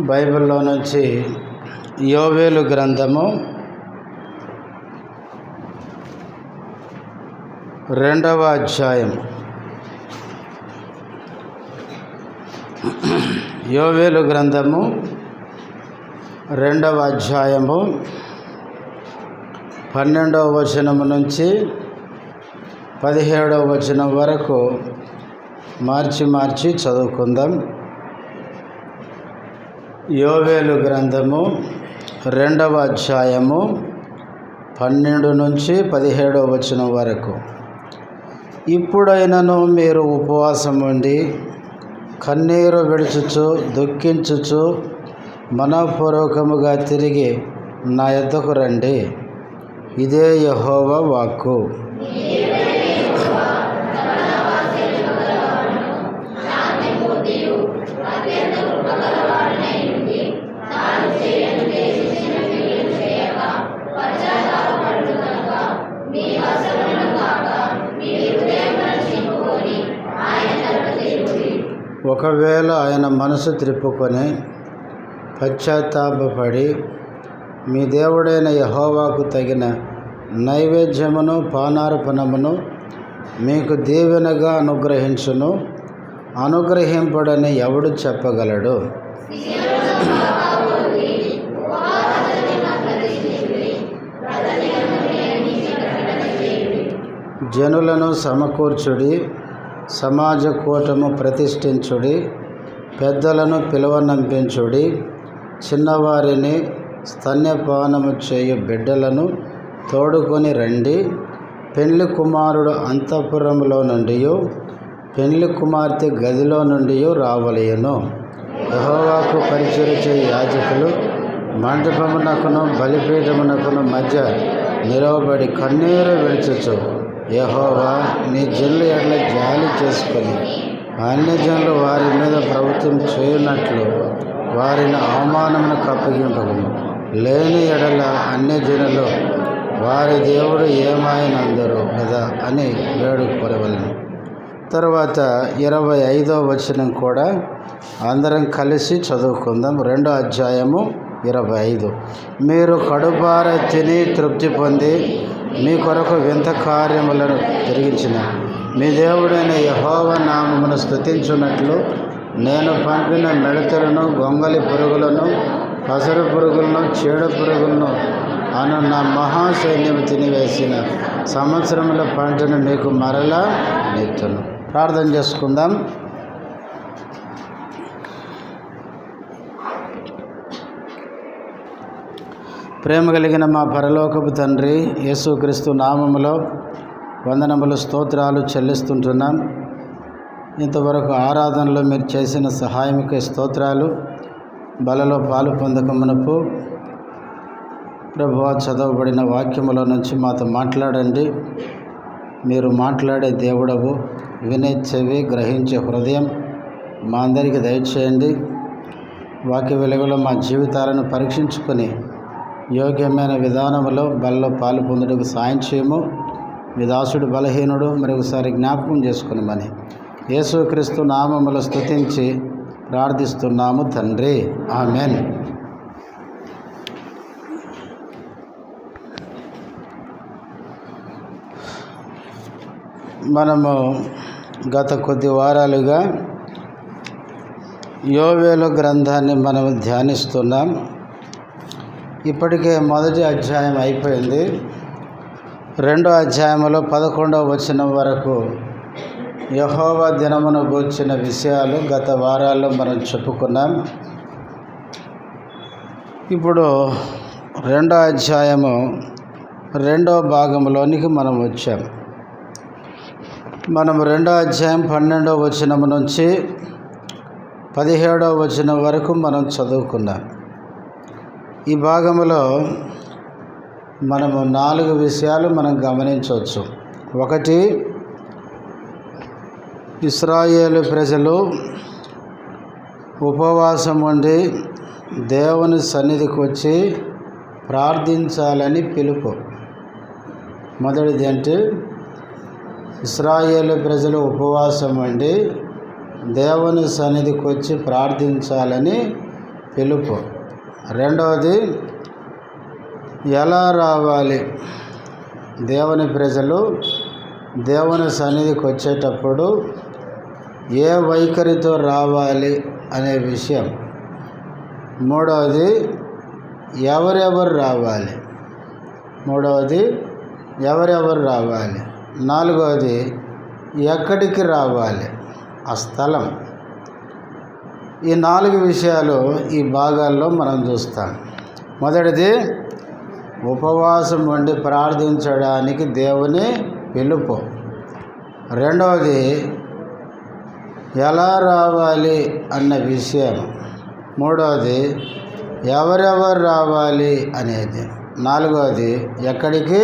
బైబిల్లో నుంచి యోవేలు గ్రంథము 2వ అధ్యాయం. యోవేలు గ్రంథము 2వ అధ్యాయము 12వ వచనము నుంచి 17వ వచనం వరకు మార్చి చదువుకుందాం. యోవేలు గ్రంథము 2వ అధ్యాయము 12 నుంచి 17వ వచనం వరకు. ఇప్పుడైనను మీరు ఉపవాసం ఉండి కన్నీరు విడుచుచు దుఃఖించుచు మనఃపూర్వకముగా తిరిగి నా యొద్దకు రండి. ఇదే యెహోవా వాక్కు. ఒకవేళ ఆయన మనసు త్రిప్పుకొని పశ్చాత్తాపపడి మీ దేవుడైన యెహోవాకు తగిన నైవేద్యమును పానార్పణమును మీకు దీవెనగా అనుగ్రహించును. అనుగ్రహింపడని ఎవడు చెప్పగలడు? జనులను సమకూర్చుడి, సమాజ కూటము ప్రతిష్ఠించుడి, పెద్దలను పిలువనంపించుడి, చిన్నవారిని స్తన్యపానము చేయు బిడ్డలను తోడుకొని రండి. పెండ్లి కుమారుడు అంతఃపురములో నుండి పెండ్లి కుమార్తె గదిలో నుండి రావలయును. యెహోవాకు పరిచర్య చేయు యాజకులు మండపమునకును బలిపీఠమునకును మధ్య నిలవబడి కన్నీరు విడుచుచు, యెహోవా నీ జనుల ఎడల జాలి చేసుకొని అన్యజనులు వారి మీద ప్రభుత్వం చేయునట్లు వారిని అవమానమునకు అప్పగింపకము. లేని ఎడల అన్యజనులు వారి దేవుడు ఏమాయనందరు కదా అని వేడుకోవలెను. తర్వాత 25వ వచనం కూడా అందరం కలిసి చదువుకుందాం. 2వ అధ్యాయము 25. మీరు కడుపార తిని తృప్తి పొంది మీ కొరకు వింత కార్యములను జరిగించిన మీ దేవుడైన యెహోవా నామమును స్తుతించున్నట్లు నేను పంపిన మిడతలను, గొంగలి పురుగులను, పసరు పురుగులను, చీడ పురుగులను అను నా మహాసైన్యము తినివేసిన సంవత్సరముల పంటను మీకు మరలా నెత్తును. ప్రార్థన చేసుకుందాం. ప్రేమ కలిగిన మా పరలోకపు తండ్రి, యేసుక్రీస్తు నామములో వందనములు స్తోత్రాలు చెల్లిస్తుంటున్నాం. ఇంతవరకు ఆరాధనలో మీరు చేసిన సహాయముకే స్తోత్రాలు. బలలో పాలు పొందకమునపు ప్రభువా చదవబడిన వాక్యములో నుంచి మాతో మాట్లాడండి. మీరు మాట్లాడే దేవుడవు, వినే చెవి, గ్రహించే హృదయం మా అందరికీ దయచేయండి. వాక్య వెలుగులో మా జీవితాలను పరీక్షించుకొని యోగ్యమైన విధానంలో బలలో పాలు పొందుటకు సాయం చేయము. మీ దాసుడు బలహీనుడు, మరొకసారి జ్ఞాపకం చేసుకునమని యేసుక్రీస్తు నామములో స్తుతించి ప్రార్థిస్తున్నాము తండ్రి, ఆమెన్. మనము గత కొద్ది వారాలుగా యోవేలు గ్రంథాన్ని మనం ధ్యానిస్తున్నాం. ఇప్పటికే 1వ అధ్యాయం అయిపోయింది. 2వ అధ్యాయంలో 11వ వచనం వరకు యెహోవా దినమును గూర్చిన విషయాలు గత వారాల్లో మనం చెప్పుకున్నాం. ఇప్పుడు 2వ అధ్యాయము 2వ భాగంలోనికి మనం వచ్చాం. మనం 2వ అధ్యాయం 12వ వచనం నుంచి 17వ వచనం వరకు మనం చదువుకున్నాం. ఈ భాగంలో మనము 4 విషయాలు మనం గమనించవచ్చు. 1, ఇశ్రాయేలు ప్రజలు ఉపవాసం ఉండి దేవుని సన్నిధికి వచ్చి ప్రార్థించాలని పిలుపు. మొదటిది అంటే ఇశ్రాయేలు ప్రజలు ఉపవాసం ఉండి దేవుని సన్నిధికి వచ్చి ప్రార్థించాలని పిలుపు. రెండవది ఎలా రావాలి. దేవుని ప్రజలు దేవుని సన్నిధికి వచ్చేటప్పుడు ఏ వైఖరితో రావాలి అనే విషయం. మూడవది ఎవరెవరు రావాలి. నాలుగవది ఎక్కడికి రావాలి, ఆ స్థలం. ఈ 4 విషయాలు ఈ భాగాల్లో మనం చూస్తాం. మొదటిది ఉపవాసం ఉండి ప్రార్థించడానికి దేవుని పిలుపు. రెండవది ఎలా రావాలి అన్న విషయం. మూడవది ఎవరెవరు రావాలి అనేది. నాలుగవది ఎక్కడికి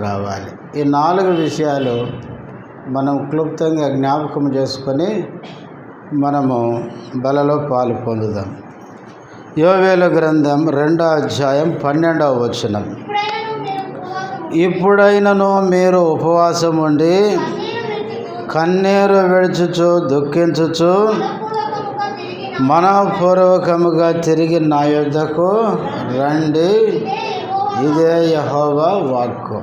రావాలి. ఈ 4 విషయాలు మనం క్లుప్తంగా జ్ఞాపకం చేసుకొని మనము బలలో పాలు పొందుదాం. యోవేలు గ్రంథం 2వ అధ్యాయం 12వ వచనం. ఇప్పుడైనను మీరు ఉపవాసం ఉండి కన్నీరు విడుచుచు దుఃఖించుచు మనఃపూర్వకముగా తిరిగి నా యొద్దకు రండి. ఇదే యెహోవా వాక్కు.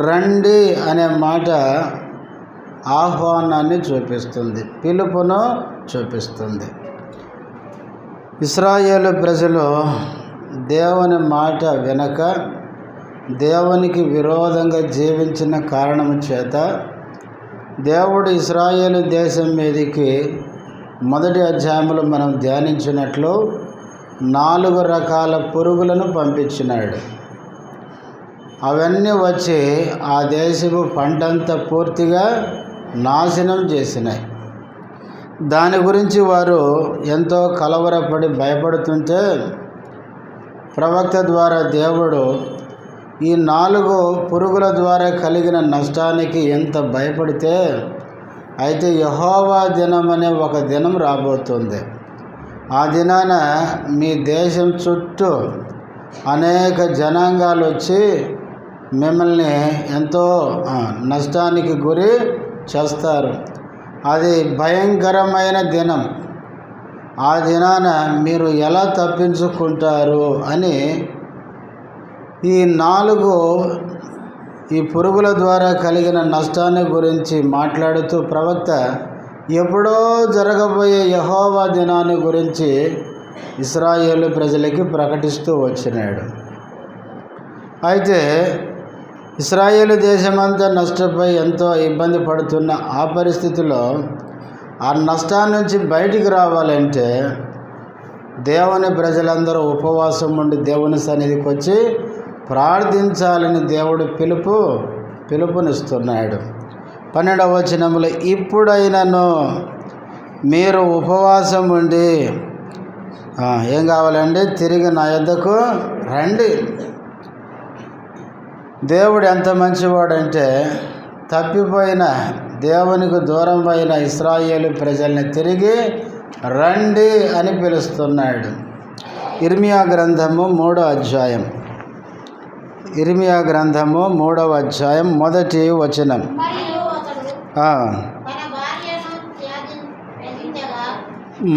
రండి అనే మాట ఆహ్వానాన్ని చూపిస్తుంది, పిలుపును చూపిస్తుంది. ఇశ్రాయేలు ప్రజలు దేవుని మాట వినక దేవునికి విరోధంగా జీవించిన కారణము చేత దేవుడు ఇశ్రాయేలు దేశం మీదకి మొదటి అధ్యాయంలో మనం ధ్యానించినట్లు 4 రకాల పురుగులను పంపించినాడు. అవన్నీ వచ్చి ఆ దేశపు పంటంతా పూర్తిగా నాశనం చేసినాయి. దాని గురించి వారు ఎంతో కలవరపడి భయపడుతుంటే ప్రవక్త ద్వారా దేవుడు ఈ 4 పురుగుల ద్వారా కలిగిన నష్టానికి ఎంత భయపడితే, అయితే యెహోవా దినం అనే ఒక దినం రాబోతుంది. ఆ దినాన మీ దేశం చుట్టూ అనేక జనాంగాలు వచ్చి మిమ్మల్ని ఎంతో నష్టానికి గురి చేస్తారు. అది భయంకరమైన దినం. ఆ దినాన మీరు ఎలా తప్పించుకుంటారు అని ఈ 4 ఈ పురుగుల ద్వారా కలిగిన నష్టాన్ని గురించి మాట్లాడుతూ ప్రవక్త ఎప్పుడో జరగబోయే యెహోవా దినాన్ని గురించి ఇశ్రాయేలు ప్రజలకి ప్రకటిస్తూ వచ్చినాడు. అయితే ఇశ్రాయేలు దేశమంతా నష్టపోయి ఎంతో ఇబ్బంది పడుతున్న ఆ పరిస్థితిలో ఆ నష్టాన్ని నుంచి బయటికి రావాలంటే దేవుని ప్రజలందరూ ఉపవాసం ఉండి దేవుని సన్నిధికి వచ్చి ప్రార్థించాలని దేవుడు పిలుపునిస్తున్నాడు. 12వ వచనంలో ఇప్పుడైనను మీరు ఉపవాసం ఉండి ఏం కావాలండి, తిరిగి నా యొద్దకు రండి. దేవుడు ఎంత మంచివాడంటే తప్పిపోయిన దేవునికి దూరం అయిన ఇశ్రాయేలు ప్రజల్ని తిరిగి రండి అని పిలుస్తున్నాడు. ఇర్మియా గ్రంథము 3వ అధ్యాయం. ఇర్మియా గ్రంథము 3వ అధ్యాయం 1వ వచనం.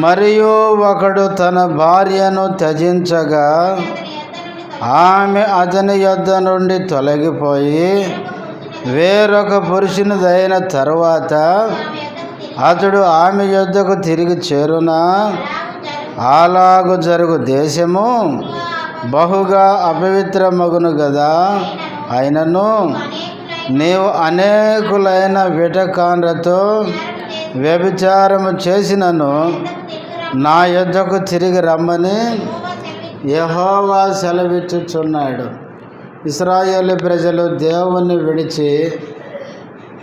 మరియు ఒకడు తన భార్యను త్యజించగా ఆమె అతని యొద్ద నుండి తొలగిపోయి వేరొక పురుషునిదైన తరువాత అతడు ఆమె యొద్దకు తిరిగి చేరునా, అలాగు జరుగు దేశము బహుగా అపవిత్రమగును గదా. అయినను నీవు అనేకులైన విటకాండ్రతో వ్యభిచారము చేసినను నా యొద్దకు తిరిగి రమ్మని యెహోవా సెలవిచ్చుచున్నాడు. ఇశ్రాయేలు ప్రజలు దేవుణ్ణి విడిచి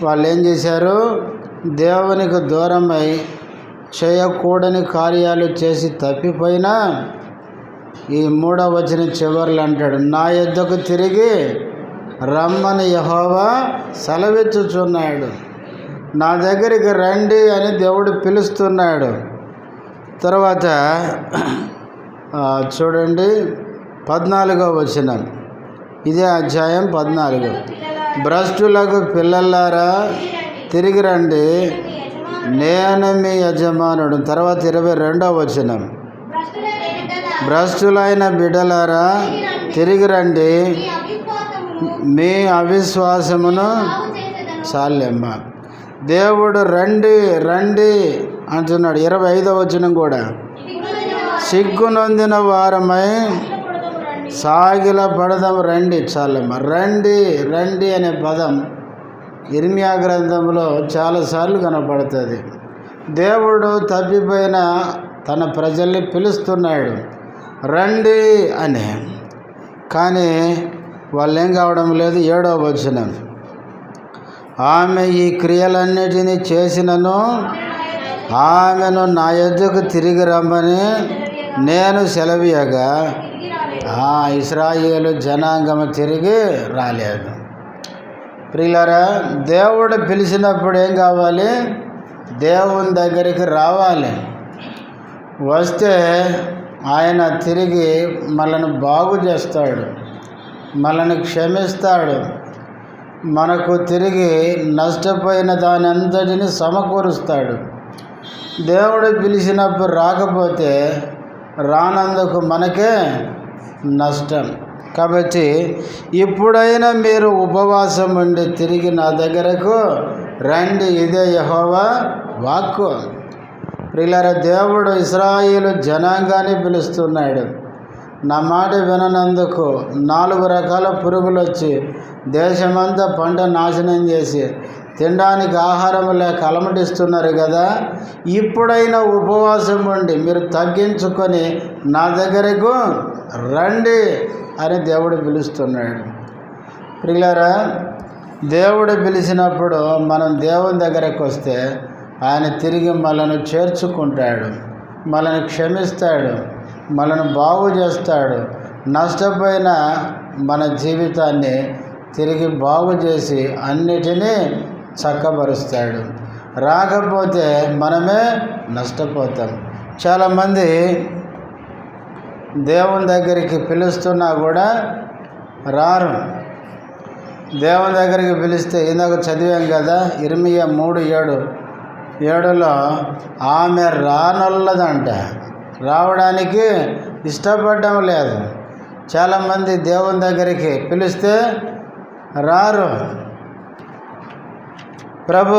వాళ్ళు ఏం చేశారు, దేవునికి దూరమై చేయకూడని కార్యాలు చేసి తప్పిపోయినా ఈ 3వ వచనం చివర్లు అంటాడు, నా యొద్దకు తిరిగి రమ్మని యెహోవా సెలవిచ్చుచున్నాడు. నా దగ్గరికి రండి అని దేవుడు పిలుస్తున్నాడు. తర్వాత చూడండి 14వ వచనం, ఇదే అధ్యాయం 14. భ్రష్టులకు పిల్లలారా తిరిగి రండి, నేను మీ యజమానుడు. తర్వాత 22వ వచనం, భ్రష్టులైన బిడ్డలారా తిరిగి రండి, మీ అవిశ్వాసమును చాలెమ్మ. దేవుడు రండి రండి అంటున్నాడు. 25వ వచనం కూడా, సిగ్గునొందిన వారమై సాగిల పడదాం రండి. చాలమ్మ. రండి రండి అనే పదం ఇర్మియా గ్రంథంలో చాలాసార్లు కనపడుతుంది. దేవుడు తప్పిపోయిన తన ప్రజల్ని పిలుస్తున్నాడు రండి అని. కానీ వాళ్ళు ఏం కావడం లేదు. 7వ వచనం, ఆమె ఈ క్రియలన్నిటినీ చేసినను ఆమెను నా యొద్దకు తిరిగి రమ్మని నేను సెలవీయగా ఇశ్రాయేలు జనాంగము తిరిగి రాలేదు. ప్రియులారా, దేవుడు పిలిచినప్పుడు ఏం కావాలి? దేవుని దగ్గరికి రావాలి. వస్తే ఆయన తిరిగి మనల్ని బాగు చేస్తాడు, మనల్ని క్షమిస్తాడు, మనకు తిరిగి నష్టపోయిన దాని అంతటిని సమకూరుస్తాడు. దేవుడు పిలిచినప్పుడు రాకపోతే రానందుకు మనకే నష్టం. కాబట్టి ఇప్పుడైనా మీరు ఉపవాసం ఉండి తిరిగి నా దగ్గరకు రండి. ఇదే యెహోవా వాక్కు. ప్రియులారా, దేవుడు ఇశ్రాయేలు జనాంగాన్ని పిలుస్తున్నాడు. నా మాట విననందుకు 4 రకాల పురుగులు వచ్చి దేశమంతా పంట నాశనం చేసి తినడానికి ఆహారం లేక అలమటిస్తున్నారు కదా. ఇప్పుడైనా ఉపవాసం ఉండి మీరు తగ్గించుకొని నా దగ్గరకు రండి అని దేవుడు పిలుస్తున్నాడు. ప్రియులారా, దేవుడు పిలిచినప్పుడు మనం దేవుని దగ్గరకు వస్తే ఆయన తిరిగి మనల్ని చేర్చుకుంటాడు, మనల్ని క్షమిస్తాడు, మనల్ని బాగు చేస్తాడు. నష్టపోయిన మన జీవితాన్ని తిరిగి బాగు చేసి అన్నిటినీ చక్కబరుస్తాడు. రాకపోతే మనమే నష్టపోతాం. చాలామంది దేవుని దగ్గరికి పిలుస్తున్నా కూడా రారు. దేవుని దగ్గరికి పిలిస్తే ఇందాక చదివాం కదా, ఇర్మియా 3:7లో ఆమె రానొల్లదంట, రావడానికి ఇష్టపడడం లేదు. చాలామంది దేవుని దగ్గరికి పిలిస్తే రారు. ప్రభు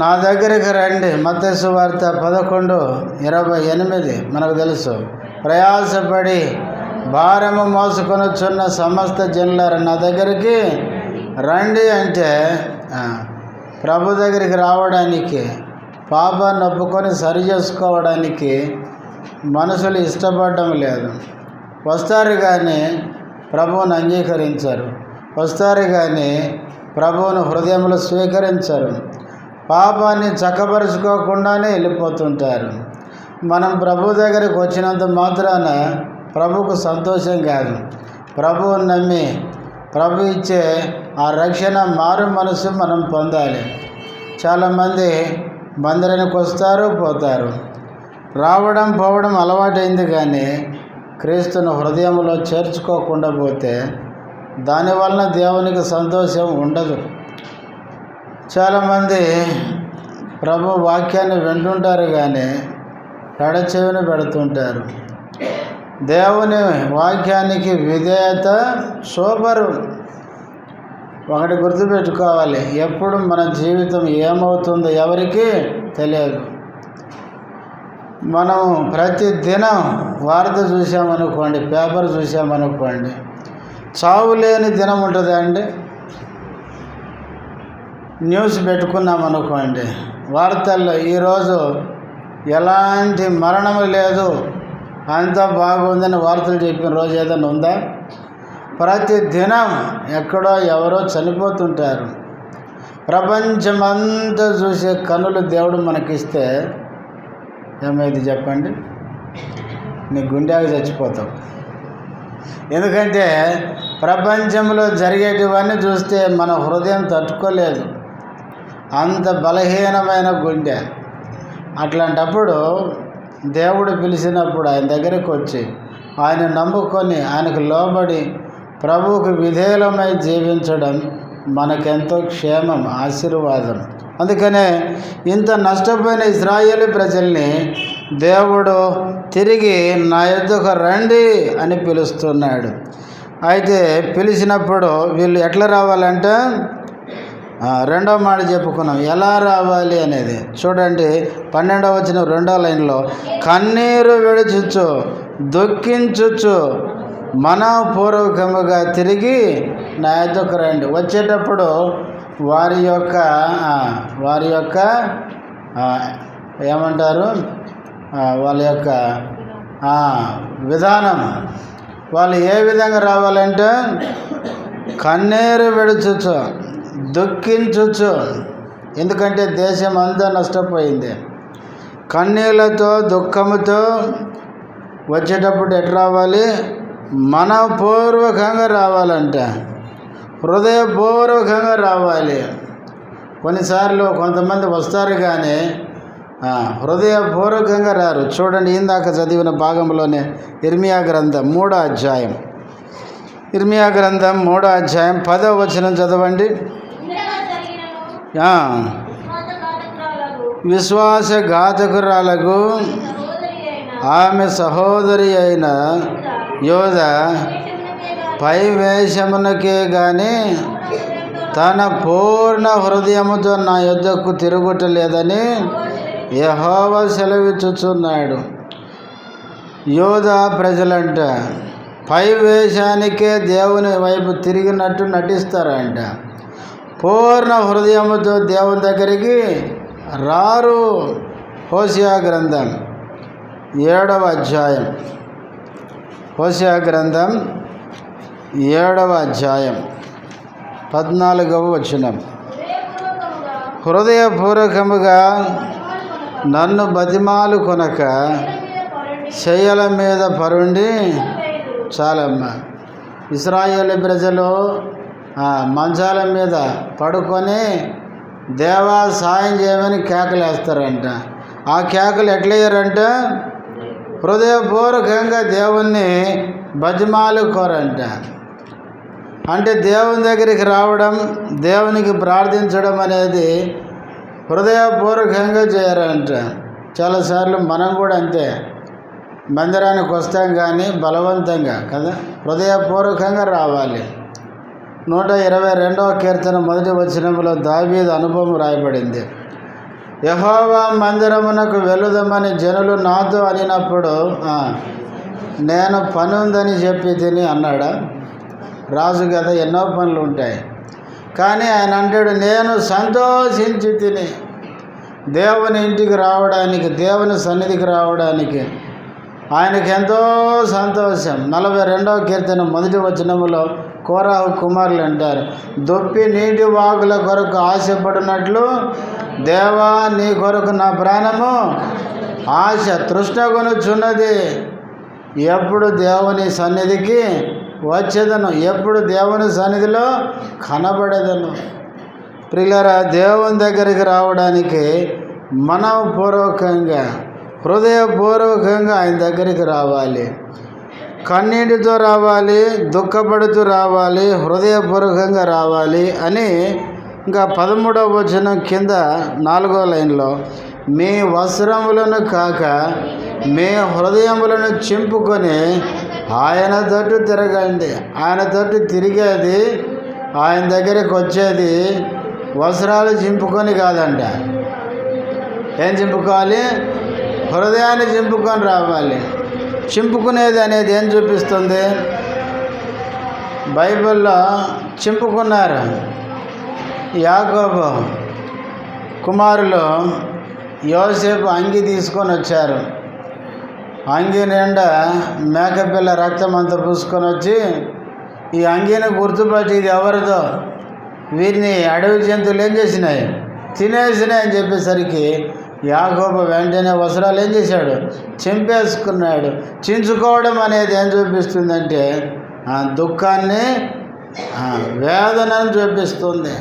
నా దగ్గరికి రండి, మత్తయి సువార్త 11:28 మనకు తెలుసు. ప్రయాసపడి భారము మోసుకొనుచున్న సమస్త జనులారా నా దగ్గరికి రండి అంటే ప్రభు దగ్గరికి రావడానికి, పాపాన్ని ఒప్పుకొని సరి చేసుకోవడానికి మనుషులు ఇష్టపడడం లేదు. వస్తారు కానీ ప్రభువుని అంగీకరించరు, వస్తారు కానీ ప్రభువును హృదయంలో స్వీకరించరు. పాపాన్ని చక్కపరుచుకోకుండానే వెళ్ళిపోతుంటారు. మనం ప్రభు దగ్గరికి వచ్చినంత మాత్రాన ప్రభుకు సంతోషం కాదు. ప్రభువుని నమ్మి ప్రభు ఇచ్చే ఆ రక్షణ మారు మనసు మనం పొందాలి. చాలామంది మందిరానికి వస్తారు, పోతారు. రావడం పోవడం అలవాటైంది కానీ క్రీస్తును హృదయంలో చేర్చుకోకుండా పోతే దానివలన దేవునికి సంతోషం ఉండదు. చాలామంది ప్రభు వాక్యాన్ని వింటుంటారు కానీ పెడచెవిని పెడుతుంటారు. దేవుని వాక్యానికి విధేయత సూపరు. ఒకటి గుర్తుపెట్టుకోవాలి, ఎప్పుడు మన జీవితం ఏమవుతుందో ఎవరికీ తెలియదు. మనం ప్రతి దినం వార్త చూసామనుకోండి, పేపర్ చూసామనుకోండి, చావు లేని దినం ఉంటుంది అండి. న్యూస్ పెట్టుకున్నామనుకోండి, వార్తల్లో ఈరోజు ఎలాంటి మరణం లేదు, అంతా బాగుందని వార్తలు చెప్పిన రోజు ఏదైనా ఉందా? ప్రతి దినం ఎక్కడో ఎవరో చనిపోతుంటారు. ప్రపంచమంతా చూసే కన్నులు దేవుడు మనకిస్తే ఏమైంది చెప్పండి? నీ గుండెకి చచ్చిపోతావు. ఎందుకంటే ప్రపంచంలో జరిగేటివన్నీ చూస్తే మన హృదయం తట్టుకోలేదు, అంత బలహీనమైన గుండె. అట్లాంటప్పుడు దేవుడు పిలిచినప్పుడు ఆయన దగ్గరకు వచ్చి ఆయన నమ్ముకొని ఆయనకు లోబడి ప్రభువుకు విధేయులమై జీవించడం మనకెంతో క్షేమం, ఆశీర్వాదం. అందుకనే ఇంత నష్టపోయిన ఇశ్రాయేలు ప్రజల్ని దేవుడు తిరిగి నా యొద్దకు రండి అని పిలుస్తున్నాడు. అయితే పిలిచినప్పుడు వీళ్ళు ఎట్లా రావాలంటే రెండో మాట చెప్పుకున్నాం, ఎలా రావాలి అనేది. చూడండి 12వ వచనం 2వ లైన్లో, కన్నీరు విడుచుచు దుఃఖించుచు మనఃపూర్వకముగా తిరిగి నా యొద్దకు రండి. వచ్చేటప్పుడు వారి యొక్క ఏమంటారు, వాళ్ళ యొక్క విధానం, వాళ్ళు ఏ విధంగా రావాలంటే కన్నీరు విడుచుచు దుఃఖించుచు. ఎందుకంటే దేశం అంతా నష్టపోయింది. కన్నీళ్లతో దుఃఖముతో వచ్చేటప్పుడు ఎట్లా రావాలి? మనపూర్వకంగా రావాలంట, హృదయపూర్వకంగా రావాలి. కొన్నిసార్లు కొంతమంది వస్తారు కానీ హృదయపూర్వకంగా రారు. చూడండి, ఇందాక చదివిన భాగంలోనే ఇర్మియా గ్రంథం 3వ అధ్యాయం, ఇర్మియా గ్రంథం 3వ అధ్యాయం 10వ వచనం చదవండి. విశ్వాసఘాతకురాలకు ఆమె సహోదరి అయిన యోధ పై వేషమునకే గాని తన పూర్ణ హృదయముతో నా యొద్దకు తిరుగుటలేదని యెహోవా సెలవిచ్చుచున్నాడు. యోధ ప్రజలంట పై వేషానికే దేవుని వైపు తిరిగినట్టు నటిస్తారంట. పూర్ణ హృదయముతో దేవుని దగ్గరికి రారు. హోషేయ గ్రంథం 7వ అధ్యాయం, హోషేయ గ్రంథం 7వ అధ్యాయం 14వ వచనం, హృదయపూర్వకముగా నన్ను బతిమాలు కొనక శయ్యల మీద పరుండి. చాలమ్మా, ఇశ్రాయేలు ప్రజలు మంచాల మీద పడుకొని దేవా సాయం చేయమని కేకలు వేస్తారంట. ఆ కేకలు ఎట్లయ్యారంటే హృదయపూర్వకంగా దేవుణ్ణి బతిమాలుకోరంట. అంటే దేవుని దగ్గరికి రావడం, దేవునికి ప్రార్థించడం అనేది హృదయపూర్వకంగా చేయరంట. చాలాసార్లు మనం కూడా అంతే, మందిరానికి వస్తాం కానీ బలవంతంగా కదా, హృదయపూర్వకంగా రావాలి. 122వ కీర్తన 1వ వచనంలో దావీదు అనుభవం రాయబడింది. యెహోవా మందిరమునకు వెళుదమని జనులు నాతో అనినప్పుడు నేను పని ఉందని చెప్పి తిని అన్నాడా? రాజు కదా, ఎన్నో పనులు ఉంటాయి. కానీ ఆయన అంటాడు, నేను సంతోషించి తిని దేవుని ఇంటికి రావడానికి, దేవుని సన్నిధికి రావడానికి ఆయనకి ఎంతో సంతోషం. 42వ కీర్తన 1వ వచనములో కోరాహు కుమారులు అంటారు, దొప్పి నీటి వాగుల కొరకు ఆశపడినట్లు దేవా నీ కొరకు నా ప్రాణము ఆశ తృష్ణగొనుచున్నది. ఎప్పుడు దేవుని సన్నిధికి వచ్చేదను, ఎప్పుడు దేవుని సన్నిధిలో కనబడేదను. ప్రియులారా, దేవుని దగ్గరికి రావడానికి మనఃపూర్వకంగా, హృదయపూర్వకంగా ఆయన దగ్గరికి రావాలి. కన్నీటితో రావాలి, దుఃఖపడుతూ రావాలి, హృదయపూర్వకంగా రావాలి అని. ఇంకా 13వ వచనం కింద 4వ లైన్లో, మీ వస్త్రములను కాక మీ హృదయములను చింపుకొని ఆయన తట్టు తిరగండి. ఆయన తట్టు తిరిగేది, ఆయన దగ్గరికి వచ్చేది వస్త్రాలు చింపుకొని కాదంట. ఏం చింపుకోవాలి? హృదయాన్ని చింపుకొని రావాలి. చింపుకునేది అనేది ఏం చూపిస్తుంది? బైబిల్లో చింపుకున్నారు. యాకోబు కుమారులు యోసేపు అంగి తీసుకొని వచ్చారు. అంగి నిండా మేకపిల్ల రక్తం అంతా పూసుకొని వచ్చి, ఈ అంగిని గుర్తుపట్టి ఇది ఎవరిదో, వీరిని అడవి జంతువులు ఏం చేసినాయి, తినేసినాయి అని చెప్పేసరికి యాకోబు వెంటనే వస్త్రాలు ఏం చేశాడు? చింపేసుకున్నాడు. చించుకోవడం అనేది ఏం చూపిస్తుందంటే దుఃఖాన్ని, వేదనను చూపిస్తుంది.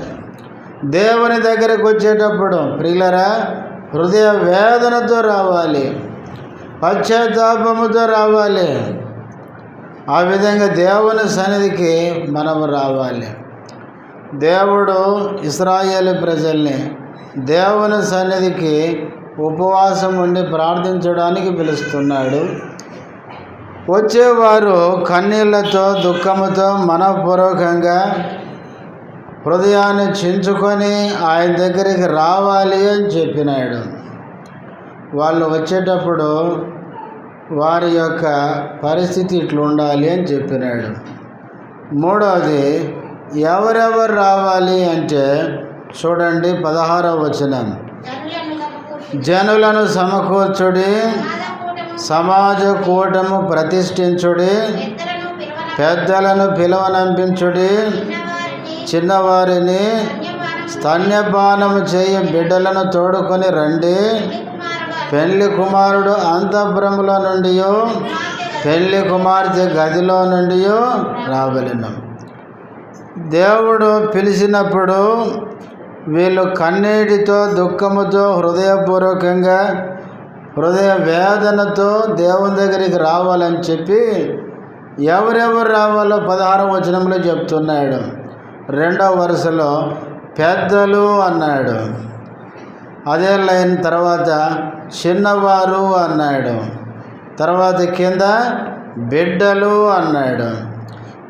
దేవుని దగ్గరకు వచ్చేటప్పుడు ప్రియులరా, హృదయ వేదనతో రావాలి, పశ్చాత్తాపముతో రావాలి. ఆ విధంగా దేవుని సన్నిధికి మనము రావాలి. దేవుడు ఇశ్రాయేలు ప్రజల్ని దేవుని సన్నిధికి ఉపవాసం ఉండి ప్రార్థించడానికి పిలుస్తున్నాడు. వచ్చేవారు కన్నీళ్లతో దుఃఖముతో మనఃపూర్వకంగా హృదయాన్ని చించుకొని ఆయన దగ్గరికి రావాలి అని చెప్పినాడు. వాళ్ళు వచ్చేటప్పుడు వారి యొక్క పరిస్థితి ఇట్లా ఉండాలి అని చెప్పినాడు. మూడవది, ఎవరెవరు రావాలి అంటే చూడండి 16వ వచనం, జనులను సమకూర్చుడి, సమాజ కూటము ప్రతిష్ఠించుడి, పెద్దలను పిలువనంపించుడి, చిన్నవారిని స్తన్యపానము చేయ బిడ్డలను తోడుకొని రండి. పెళ్లి కుమారుడు అంతఃపురములో నుండి పెళ్లి కుమార్తె గదిలో నుండి రావలెను. దేవుడు పిలిచినప్పుడు వీళ్ళు కన్నీటితో దుఃఖముతో హృదయపూర్వకంగా హృదయ వేదనతో దేవుని దగ్గరికి రావాలని చెప్పి ఎవరెవరు రావాలో 16వ వచనంలో చెప్తున్నాడు. 2వ వరుసలో పెద్దలు అన్నాడు. అదే లైన్ తర్వాత చిన్నవారు అన్నాడు. తర్వాత కింద బిడ్డలు అన్నాడు.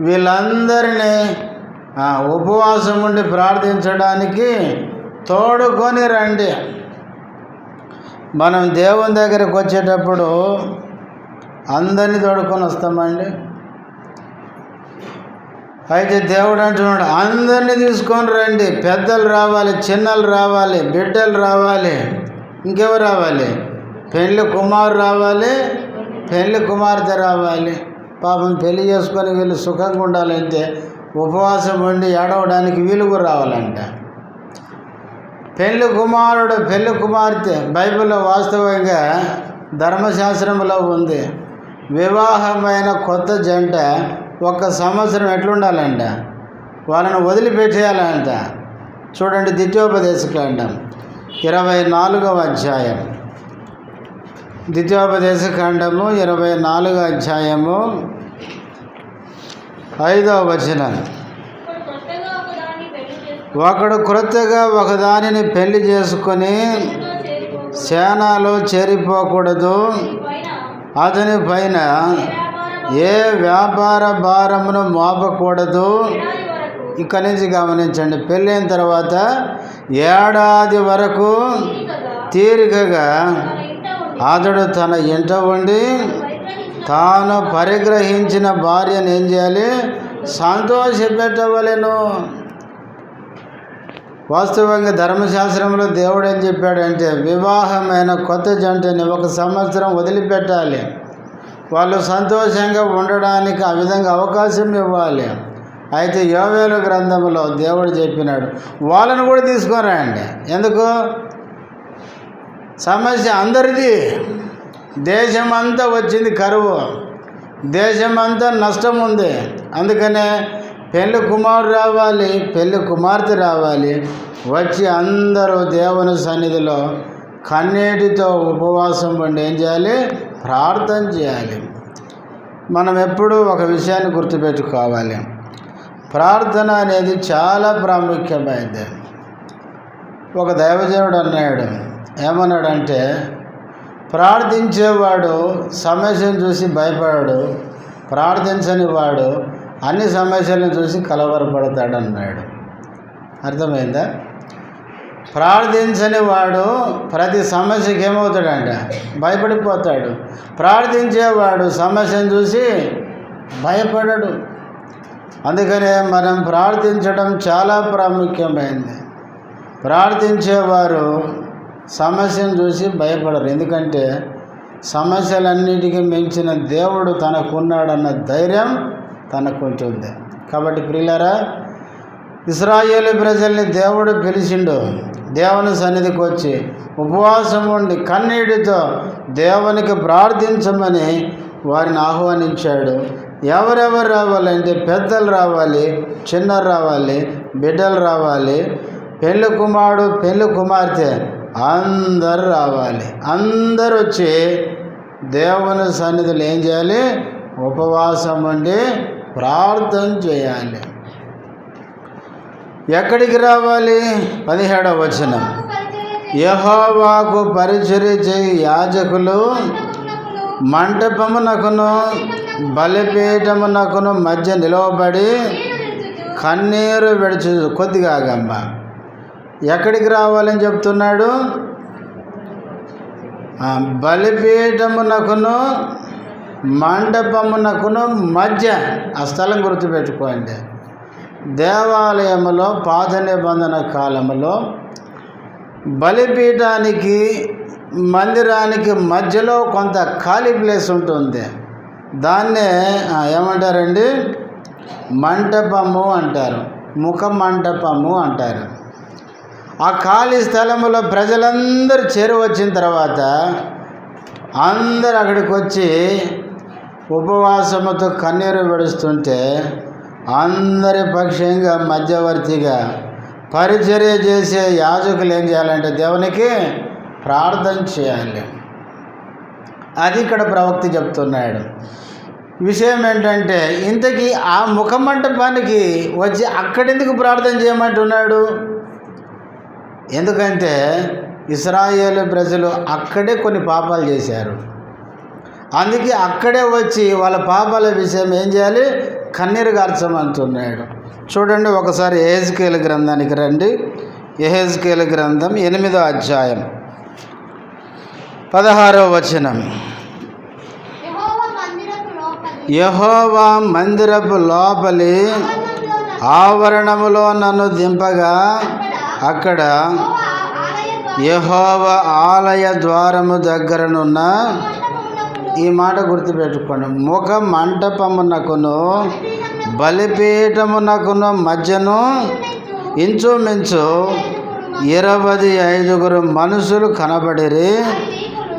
వీళ్ళందరినీ ఉపవాసం ఉండి ప్రార్థించడానికి తోడుకొని రండి. మనం దేవుని దగ్గరికి వచ్చేటప్పుడు అందరినీ తోడుకొని వస్తామండి. అయితే దేవుడు అంటున్నాడు, అందరినీ తీసుకొని రండి. పెద్దలు రావాలి, చిన్నలు రావాలి, బిడ్డలు రావాలి, ఇంకెవరు రావాలి? పెళ్లి కుమారు రావాలి, పెళ్లి కుమార్తె రావాలి. పాపం పెళ్లి చేసుకొని వీళ్ళు సుఖంగా ఉండాలంటే ఉపవాసం ఉండి ఏడవడానికి వీళ్ళు కూడా రావాలంట. పెళ్లి కుమారుడు పెళ్లి కుమార్తె బైబిల్లో వాస్తవంగా ధర్మశాస్త్రంలో ఉంది. వివాహమైన కొత్త జంట 1 సంవత్సరం ఎట్లుండాలంట? వాళ్ళని వదిలిపెట్టేయాలంట. చూడండి ద్వితీయోపదేశకాండం 24వ అధ్యాయం, ద్వితీయోపదేశకాండము 24వ అధ్యాయము 5వ వచనం, ఒకడు క్రొత్తగా ఒకదానిని పెళ్లి చేసుకొని సేనలో చేరిపోకూడదు, అతని పైన ఏ వ్యాపార భారమును మోపకూడదు. ఇక్కడి నుంచి గమనించండి, పెళ్ళైన తర్వాత ఏడాది వరకు తీరికగా అతడు తన ఇంట ఉండి తాను పరిగ్రహించిన భార్యను ఏం చేయాలి? సంతోషపెట్టవలెను. వాస్తవంగా ధర్మశాస్త్రంలో దేవుడు ఏం చెప్పాడంటే వివాహమైన కొత్త జంటని 1 సంవత్సరం వదిలిపెట్టాలి. వాళ్ళు సంతోషంగా ఉండడానికి ఆ విధంగా అవకాశం ఇవ్వాలి. అయితే యోవేలు గ్రంథంలో దేవుడు చెప్పినాడు, వాళ్ళను కూడా తీసుకురండి. ఎందుకు? సమస్య అందరిది. దేశమంతా వచ్చింది కరువు, దేశమంతా నష్టం ఉంది. అందుకనే పెళ్లి కుమారుడు రావాలి, పెళ్లి కుమార్తె రావాలి. వచ్చి అందరూ దేవుని సన్నిధిలో కన్నీటితో ఉపవాసం ఉండి ఏం చేయాలి? ప్రార్థన చేయాలి. మనం ఎప్పుడూ ఒక విషయాన్ని గుర్తుపెట్టుకోవాలి, ప్రార్థన అనేది చాలా ప్రాముఖ్యమైనది. ఒక దైవజనుడు అన్నాడు, ఏమన్నాడంటే ప్రార్థించేవాడు సమస్యను చూసి భయపడాడు, ప్రార్థించని వాడు అన్ని సమస్యలను చూసి కలవరపడతాడన్నాడు. అర్థమైందా? ప్రార్థించని వాడు ప్రతి సమస్యకి ఏమవుతాడంట? భయపడిపోతాడు. ప్రార్థించేవాడు సమస్యను చూసి భయపడడు. అందుకనే మనం ప్రార్థించడం చాలా ప్రాముఖ్యమైనది. ప్రార్థించేవారు సమస్యను చూసి భయపడరు. ఎందుకంటే సమస్యలన్నిటికీ మించిన దేవుడు తనకున్నాడన్న ధైర్యం తనకు ఉంటుంది. కాబట్టి ప్రియులారా, ఇశ్రాయేలు ప్రజల్ని దేవుడు పిలిచిండు. దేవుని సన్నిధికి వచ్చి ఉపవాసం ఉండి కన్నీటితో దేవునికి ప్రార్థించమని వారిని ఆహ్వానించాడు. ఎవరెవరు రావాలంటే పెద్దలు రావాలి, చిన్నలు రావాలి, బిడ్డలు రావాలి, పెళ్లి కుమారుడు పెళ్లి కుమార్తె అందరూ రావాలి. అందరూ వచ్చి దేవుని సన్నిధిలో ఏం చేయాలి? ఉపవాసం ఉండి ప్రార్థన చేయాలి. ఎక్కడికి రావాలి? 17వ వచనం. యెహోవాకు పరిచర్య చేయు యాజకులు మంటపమునకును బలిపీఠమునకును మధ్య నిలవబడి కన్నీరు విడుచు. కొద్దిగా ఆగమ్మ. ఎక్కడికి రావాలని చెప్తున్నాడు? బలిపీఠమునకును మండపమునకును మధ్య. ఆ స్థలం గుర్తుపెట్టుకోండి. దేవాలయములో పాత నిబంధన కాలంలో బలిపీఠానికి మందిరానికి మధ్యలో కొంత ఖాళీ ప్లేస్ ఉంటుంది. దాన్నే ఏమంటారండి? మంటపము అంటారు, ముఖ మంటపము అంటారు. ఆ ఖాళీ స్థలంలో ప్రజలందరూ చేరువచ్చిన తర్వాత అందరు అక్కడికి వచ్చి ఉపవాసముతో కన్నీరు విడుస్తుంటే అందరి పక్షంగా మధ్యవర్తిగా పరిచర్య చేసే యాజకులు ఏం చేయాలంటే దేవునికి ప్రార్థన చేయాలి. అది ఇక్కడ ప్రవక్త చెప్తున్నాడు. విషయం ఏంటంటే, ఇంతకీ ఆ ముఖమంటపానికి వచ్చి అక్కడెందుకు ప్రార్థన చేయమంటున్నాడు? ఎందుకంటే ఇశ్రాయేలు ప్రజలు అక్కడే కొన్ని పాపాలు చేశారు. అందుకే అక్కడే వచ్చి వాళ్ళ పాపాల విషయం ఏం చేయాలి? కన్నీరు గార్చమంటున్నాడు. చూడండి, ఒకసారి యెహెజ్కేలు గ్రంథానికి రండి. యెహెజ్కేలు గ్రంథం 8వ అధ్యాయం 16వ వచనం. యెహోవా మందిరపు లోపలి ఆవరణములో నన్ను దింపగా అక్కడ యెహోవా ఆలయ ద్వారము దగ్గరనున్న, ఈ మాట గుర్తుపెట్టుకోండి, ముఖ మంటపమునకును బలిపీఠమునకును మధ్యను ఇంచుమించు 25 మనుషులు కనబడిరి.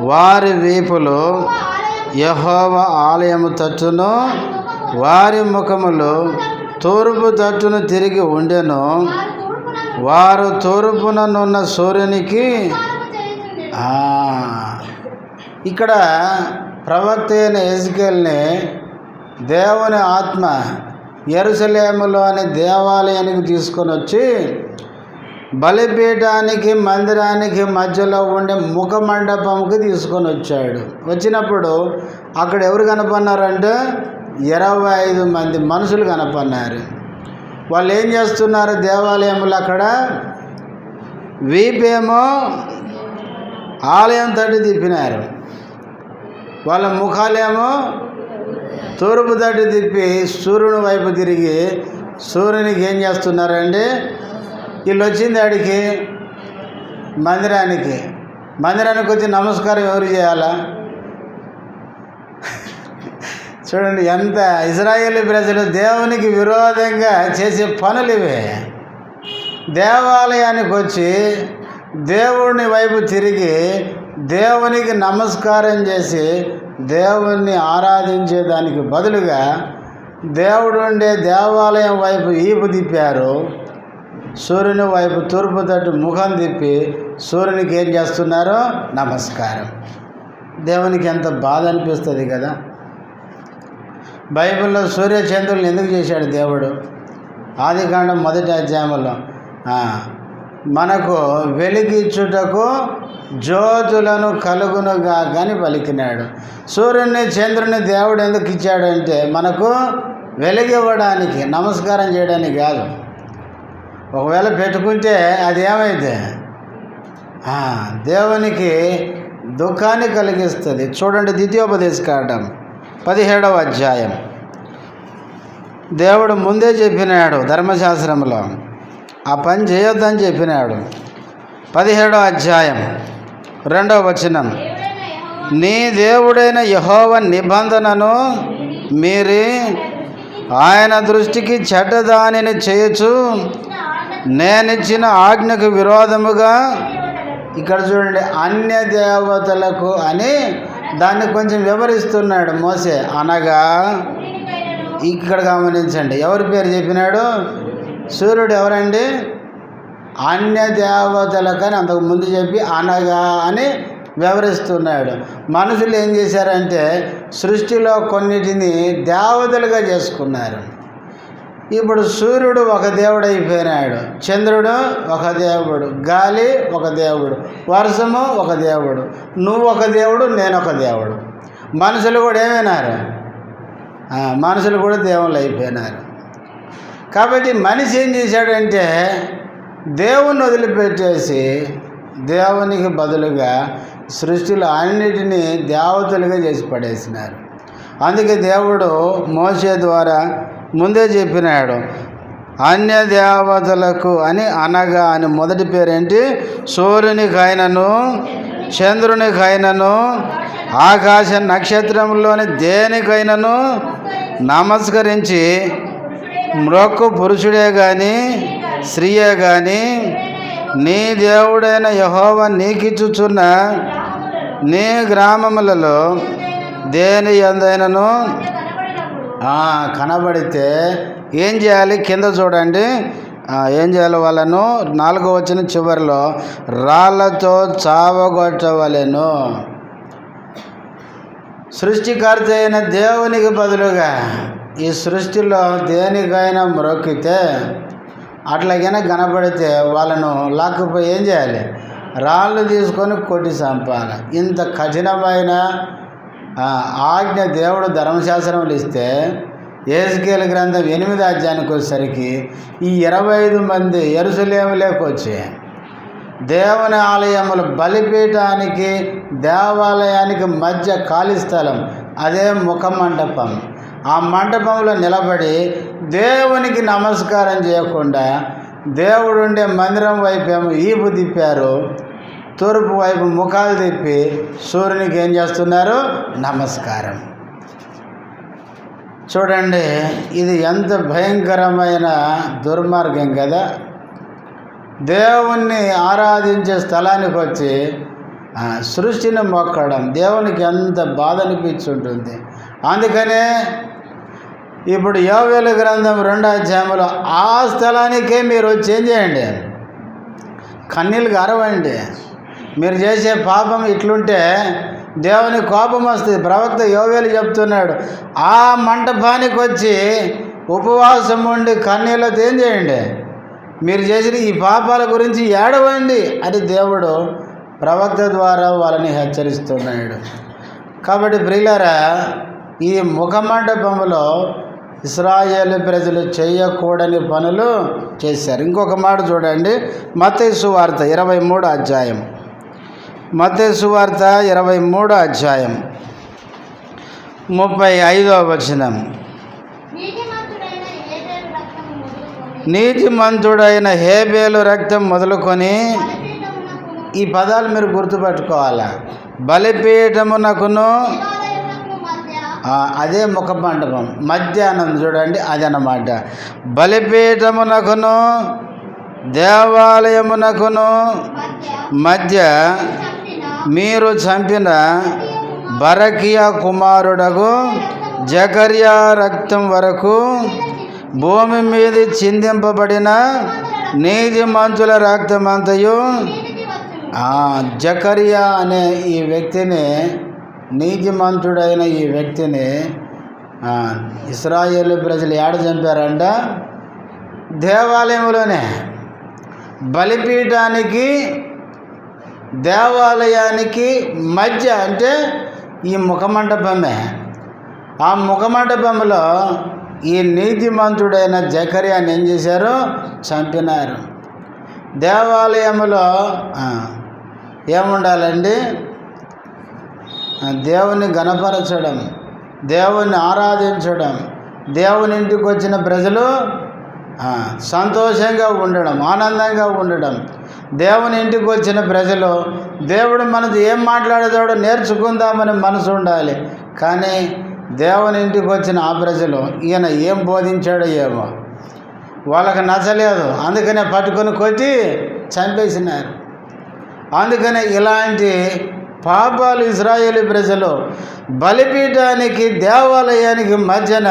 వారి వీపులు యెహోవా ఆలయము తట్టును, వారి ముఖములు తూర్పు తట్టును తిరిగి ఉండెను. వారు తూర్పుననున్న సూర్యునికి. ఇక్కడ ప్రవక్త అయిన యెహెజ్కేలుని దేవుని ఆత్మ యెరూషలేములోని దేవాలయానికి తీసుకొని వచ్చి బలిపీఠానికి మందిరానికి మధ్యలో ఉండే ముఖ మండపంకి తీసుకొని వచ్చాడు. వచ్చినప్పుడు అక్కడ ఎవరు కనపన్నారంటే 25 మంది మనుషులు కనపన్నారు. వాళ్ళు ఏం చేస్తున్నారు? దేవాలయంలో అక్కడ వీపేమో ఆలయం తట్టు తిప్పినారు, వాళ్ళ ముఖాలేమో తూర్పు తట్టు తిప్పి సూర్యుని వైపు తిరిగి సూర్యునికి ఏం చేస్తున్నారండి? వీళ్ళు వచ్చింది ఆడికి మందిరానికి వచ్చి నమస్కారం ఎవరు చేయాలా? చూడండి, ఎంత ఇశ్రాయేలు ప్రజలు దేవునికి విరోధంగా చేసే పనులు ఇవే. దేవాలయానికి వచ్చి దేవుని వైపు తిరిగి దేవునికి నమస్కారం చేసి దేవుణ్ణి ఆరాధించేదానికి బదులుగా దేవుడు ఉండే దేవాలయం వైపు ఈపు తిప్పారు. సూర్యుని వైపు తూర్పు తట్టు ముఖం తిప్పి సూర్యునికి ఏం చేస్తున్నారో? నమస్కారం. దేవునికి ఎంత బాధ అనిపిస్తుంది కదా. బైబిల్లో సూర్యచంద్రులను ఎందుకు చేశాడు దేవుడు? ఆదికాండం 1వ అధ్యాయంలో మనకు వెలిగిచ్చుటకు జ్యోతులను కలుగునుగా కానీ పలికినాడు. సూర్యుని చంద్రుని దేవుడు ఎందుకు ఇచ్చాడంటే మనకు వెలిగివ్వడానికి, నమస్కారం చేయడానికి కాదు. ఒకవేళ పెట్టుకుంటే అది ఏమైతే దేవునికి దుఃఖాన్ని కలిగిస్తుంది. చూడండి, ద్వితీయోపదేశకాండం 17వ అధ్యాయం. దేవుడు ముందే చెప్పినాడు ధర్మశాస్త్రంలో, ఆ పని చేయొద్దని చెప్పినాడు. 17వ అధ్యాయం 2వ వచనం. నీ దేవుడైన యెహోవా నిబంధనను మీరి ఆయన దృష్టికి చెడ్డదానిని చేయొచ్చు నేనిచ్చిన ఆజ్ఞకు విరోధముగా. ఇక్కడ చూడండి, అన్య దేవతలకు అని దాన్ని కొంచెం వివరిస్తున్నాడు మోసే. అనగా ఇక్కడ గమనించండి, ఎవరి పేరు చెప్పినాడు? సూర్యుడు ఎవరండి? అన్య దేవతలకని అంతకు ముందు చెప్పి అనగా అని వివరిస్తున్నాడు. మనుషులు ఏం చేశారంటే సృష్టిలో కొన్నిటిని దేవతలుగా చేసుకున్నారు. ఇప్పుడు సూర్యుడు ఒక దేవుడు అయిపోయినాడు, చంద్రుడు ఒక దేవుడు, గాలి ఒక దేవుడు, వర్షము ఒక దేవుడు, నువ్వు ఒక దేవుడు, నేను ఒక దేవుడు. మనుషులు కూడా ఏమైనారు? మనుషులు కూడా దేవుళ్ళు అయిపోయినారు. కాబట్టి మనిషి ఏం చేశాడంటే దేవుణ్ణి వదిలిపెట్టేసి దేవునికి బదులుగా సృష్టిలో అన్నిటినీ దేవతలుగా చేసి పడేసినారు. అందుకే దేవుడు మోషే ద్వారా ముందే చెప్పినాడు, అన్య దేవతలకు అనగా అని మొదటి పేరేంటి? సూర్యునికైనను చంద్రునికైనను ఆకాశ నక్షత్రంలోని దేనికైనను నమస్కరించి మ్రొక్కు పురుషుడే కానీ స్త్రీయే కానీ నీ దేవుడైన యెహోవా నీకిచ్చుచున్న నీ గ్రామములలో దేని యందైనను కనబడితే ఏం చేయాలి? కింద చూడండి, ఏం చేయాలి? వాళ్ళను 4వ వచనం చివరిలో రాళ్లతో చావగొట్టవలెను. సృష్టికర్త అయిన దేవునికి బదులుగా ఈ సృష్టిలో దేనికైనా మ్రొక్కితే అట్లాగైనా కనబడితే వాళ్ళను లాక్కుపోయి ఏం చేయాలి? రాళ్ళు తీసుకొని కొట్టి చంపాలి. ఇంత కఠినమైన ఆజ్ఞ దేవుడు ధర్మశాస్త్రములు ఇస్తే యెహెజ్కేలు గ్రంథం 8వ అధ్యాయానికి వచ్చేసరికి ఈ 25 మంది యెరూషలేములోకి వచ్చి దేవుని ఆలయములు బలిపీఠానికి దేవాలయానికి మధ్య ఖాళీ స్థలం, అదే ముఖ మండపం. ఆ మండపంలో నిలబడి దేవునికి నమస్కారం చేయకుండా దేవుడు ఉండే మందిరం వైపేమో ఈపు తిప్పారు, తూర్పు వైపు ముఖాలు తిప్పి సూర్యునికి ఏం చేస్తున్నారు? నమస్కారం. చూడండి, ఇది ఎంత భయంకరమైన దుర్మార్గం కదా. దేవుణ్ణి ఆరాధించే స్థలానికి వచ్చి సృష్టిని మొక్కడం దేవునికి ఎంత బాధ అనిపించుంటుంది. అందుకనే ఇప్పుడు యోవేలు గ్రంథం 2వ అధ్యాయంలో ఆ స్థలానికే మీరు వచ్చి ఏం చేయండి? కన్నీళ్ళు గారవండి. మీరు చేసే పాపం ఇట్లుంటే దేవుని కోపం వస్తుంది. ప్రవక్త యోవేలు చెప్తున్నాడు, ఆ మంటపానికి వచ్చి ఉపవాసం ఉండి కన్నీళ్ళతో ఏం చేయండి? మీరు చేసిన ఈ పాపాల గురించి ఏడవండి అని దేవుడు ప్రవక్త ద్వారా వాళ్ళని హెచ్చరిస్తున్నాడు. కాబట్టి ప్రియులారా, ఈ ముఖమండపంలో ఇశ్రాయేలు ప్రజలు చేయకూడని పనులు చేశారు. ఇంకొక మాట చూడండి, మత్తయి సువార్త 23వ అధ్యాయం. మత్తయి సువార్త 23వ అధ్యాయం 35వ వచనం. నీతిమంతుడైన హేబేలు రక్తం మొదలుకొని, ఈ పదాలు మీరు గుర్తుపెట్టుకోవాలా, బలిపీఠమునకును అదే ముఖ మండపం మధ్యాహ్నం చూడండి, అదనమాట. బలిపీఠమునకును దేవాలయమునకును మధ్య మీరు చంపిన బరకియా కుమారుడగు జకర్యా రక్తం వరకు భూమి మీద చిందింపబడిన నీతిమంతుల రక్తమంతయు. జకర్యా అనే ఈ వ్యక్తిని, నీతిమంతుడైన ఈ వ్యక్తిని ఇశ్రాయేలు ప్రజలు ఏడ చంపారంట? దేవాలయంలోనే. బలిపీఠానికి దేవాలయానికి మధ్య అంటే ఈ ముఖమండపమే. ఆ ముఖమండపంలో ఈ నీతిమంతుడైన జకర్యాని ఏం చేశారు? చంపినారు. దేవాలయంలో ఏముండాలండి? దేవుని గణపరచడం, దేవుని ఆరాధించడం, దేవుని ఇంటికి వచ్చిన ప్రజలు సంతోషంగా ఉండడం, ఆనందంగా ఉండడం. దేవుని ఇంటికి వచ్చిన ప్రజలు దేవుడు మనతో ఏం మాట్లాడతాడో నేర్చుకుందామని మనసు ఉండాలి. కానీ దేవుని ఇంటికి వచ్చిన ఆ ప్రజలు ఈయన ఏం బోధించాడో ఏమో వాళ్ళకి నచ్చలేదు, అందుకనే పట్టుకొని కొట్టి చంపేసినారు. అందుకనే ఇలాంటి పాపాలు ఇశ్రాయేలు ప్రజలు బలిపీఠానికి దేవాలయానికి మధ్యన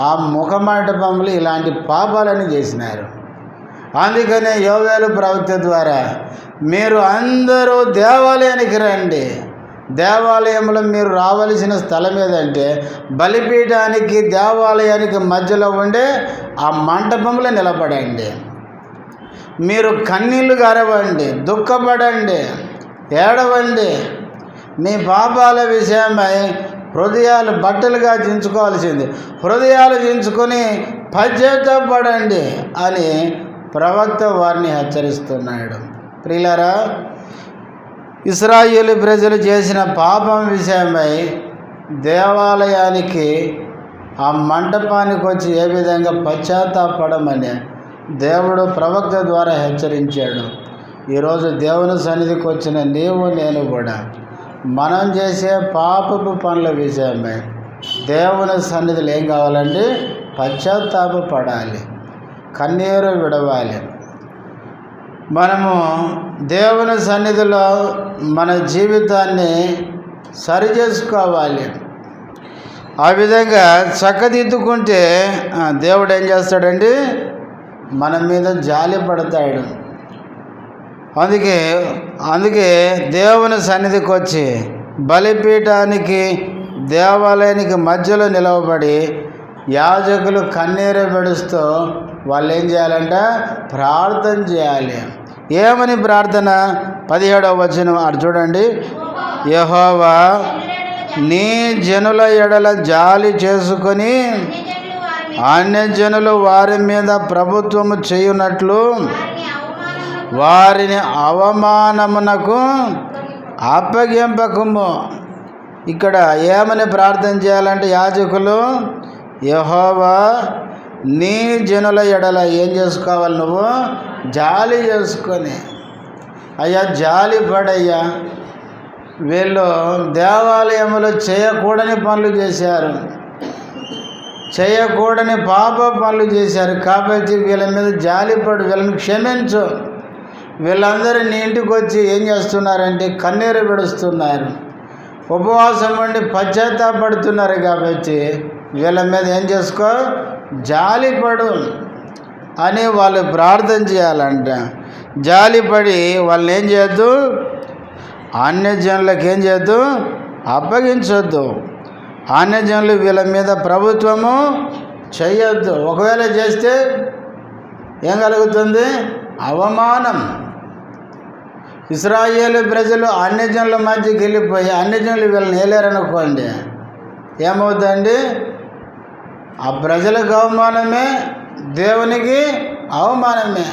ఆ ముఖమండపంలో ఇలాంటి పాపాలని చేసినారు. అందుకనే యోవేలు ప్రవక్త ద్వారా మీరు అందరూ దేవాలయానికి రండి, దేవాలయంలో మీరు రావలసిన స్థలం ఏదంటే బలిపీఠానికి దేవాలయానికి మధ్యలో ఉండే ఆ మంటపంలో నిలబడండి. మీరు కన్నీళ్లు గారవండి, దుఃఖపడండి, ఏడవండి. మీ పాపాల విషయమై హృదయాలు బట్టలుగా దించుకోవాల్సింది, హృదయాలు దించుకొని పశ్చాత్తాపడండి అని ప్రవక్త వారిని హెచ్చరిస్తున్నాడు. ప్రియులారా, ఇశ్రాయేలు ప్రజలు చేసిన పాపం విషయమై దేవాలయానికి ఆ మంటపానికి వచ్చి ఏ విధంగా పశ్చాత్తాపడమని దేవుడు ప్రవక్త ద్వారా హెచ్చరించాడు. ఈరోజు దేవుని సన్నిధికి వచ్చిన నీవు నేను కూడా మనం చేసే పాపపు పనుల విషయమై దేవుని సన్నిధిలో ఏం కావాలండి? పశ్చాత్తాపడాలి, కన్నీరు విడవాలి. మనము దేవుని సన్నిధిలో మన జీవితాన్ని సరిచేసుకోవాలి. ఆ విధంగా చక్కదిద్దుకుంటే దేవుడు ఏం చేస్తాడండి? మన మీద జాలి పడతాడు. అందుకే దేవుని సన్నిధికి వచ్చి బలిపీఠానికి దేవాలయానికి మధ్యలో నిలవబడి యాజకులు కన్నీరు పెడుస్తూ వాళ్ళు ఏం చేయాలంట? ప్రార్థన చేయాలి. ఏమని ప్రార్థన? 17వ వచనం అటు చూడండి. యెహోవా నీ జనుల ఎడల జాలి చేసుకొని అన్యజనులు వారి మీద ప్రభుత్వము చేయునట్లు వారిని అవమానమునకు అప్పగింపకము. ఇక్కడ ఏమని ప్రార్థన చేయాలంటే యాజకులు, యెహోవా నీ జనుల ఎడల ఏం చేసుకోవాలి? నువ్వు జాలి చేసుకొని, అయ్యా జాలి పడయ్యా, వీళ్ళు దేవాలయంలో చేయకూడని పనులు చేశారు, చేయకూడని పాప పనులు చేశారు కాబట్టి వీళ్ళ మీద జాలిపడు, వీళ్ళని క్షమించు. వీళ్ళందరూ నీ ఇంటికి వచ్చి ఏం చేస్తున్నారంటే కన్నీరు విడుస్తున్నారు, ఉపవాసం ఉండి పశ్చాత్తాపడుతున్నారు కాబట్టి వీళ్ళ మీద ఏం చేసుకో? జాలిపడు అని వాళ్ళు ప్రార్థన చేయాలంట. జాలిపడి వాళ్ళని ఏం చేయొద్దు? అన్యజనులకు ఏం చేయొద్దు? అప్పగించొద్దు. అన్యజనులు వీళ్ళ మీద ప్రభుత్వము చేయొద్దు. ఒకవేళ చేస్తే ఏం కలుగుతుంది? అవమానం. ఇశ్రాయేలు ప్రజలు అన్యజనుల మధ్యకి వెళ్ళిపోయి అన్యజనులు వీళ్ళని ఏలేరనుకోండి, ఏమవుతుందండి? ఆ ప్రజలకు అవమానమే, దేవునికి అవమానమే.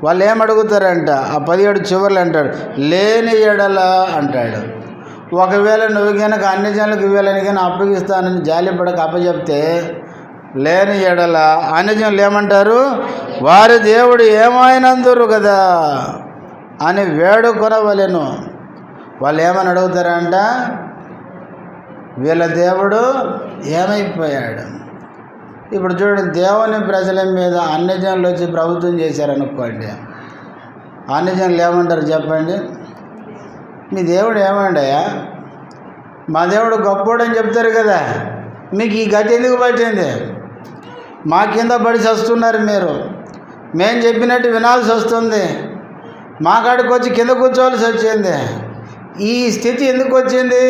వాళ్ళు ఏమడుగుతారంట? ఆ 17 చివర్లు అంటాడు, లేని ఎడల అంటాడు. ఒకవేళ నువ్వు కనుక అన్యజనులకు వీళ్ళని కానీ అప్పగిస్తానని జాలిపడక అప్పచెప్తే లేని ఎడల అన్యజనులు ఏమంటారు? వారి దేవుడు ఏమైనందురు కదా అని వేడుకొనవలెను. వాళ్ళు ఏమని అడుగుతారంట? వీళ్ళ దేవుడు ఏమైపోయాడు? ఇప్పుడు చూడండి, దేవుని ప్రజల మీద అన్యజనులు వచ్చి ప్రభుత్వం చేశారనుకోండి, అన్యజనులు ఏమంటారు చెప్పండి? మీ దేవుడు ఏమండయా? మా దేవుడు గొప్పోడని చెప్తారు కదా, మీకు ఈ గతి ఎందుకు పట్టింది? మా కింద పడి చస్తున్నారు మీరు, మేము చెప్పినట్టు వినాల్సి వస్తుంది, మా కాడికి వచ్చి కింద కూర్చోవాల్సి వచ్చింది. ఈ స్థితి ఎందుకు వచ్చింది?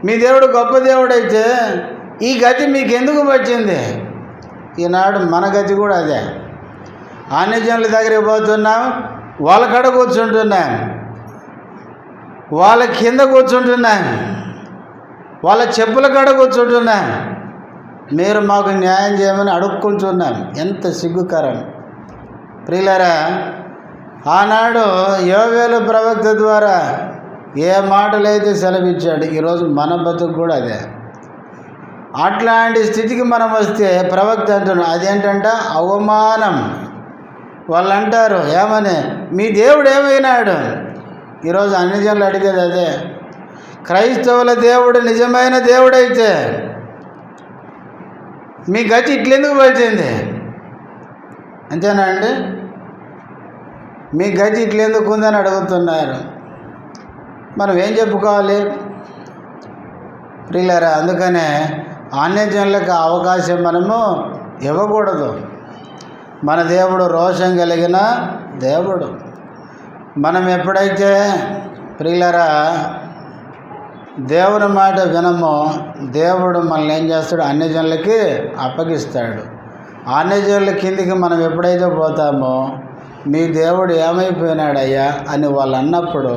మీ దేవుడు గొప్ప దేవుడైతే ఈ గతి మీకు ఎందుకు పట్టింది? ఈనాడు మన గతి కూడా అదే. అన్యజనుల దగ్గరికి పోతున్నాం, వాళ్ళ కాడ కూర్చుంటున్నాం, వాళ్ళ కింద కూర్చుంటున్నాం, వాళ్ళ చెప్పుల కాడ కూర్చుంటున్నాం, మీరు మాకు న్యాయం చేయమని అడుక్కుంటున్నాం. ఎంత సిగ్గుకరం. ప్రియులారా, ఆనాడు యోవేలు ప్రవక్త ద్వారా ఏ మాటలైతే సెలవిచ్చాడు, ఈరోజు మన బతుకు కూడా అదే. అట్లాంటి స్థితికి మనం వస్తే ప్రవక్త అంటున్నాడు, అదేంటంట? అవమానం. వాళ్ళు అంటారు ఏమని? మీ దేవుడు ఏమైనాడు? ఈరోజు అన్ని జనులు అడిగేది అదే. క్రైస్తవుల దేవుడు నిజమైన దేవుడైతే మీ గతి ఇట్లెందుకు పట్టింది? అంతేనా అండి? మీ గతి ఇట్లెందుకు ఉందని అడుగుతున్నారు. మనం ఏం చెప్పుకోవాలి? ప్రియులారా, అందుకనే అన్యజనులకు అవకాశం మనము ఇవ్వకూడదు. మన దేవుడు రోషం కలిగిన దేవుడు. మనం ఎప్పుడైతే ప్రియులారా దేవుని మాట వినము, దేవుడు మనల్ని ఏం చేస్తాడు? అన్యజనులకి అప్పగిస్తాడు. అన్యజనుల కిందికి మనం ఎప్పుడైతే పోతామో, మీ దేవుడు ఏమైపోయినాడయ్యా అని వాళ్ళు అన్నప్పుడు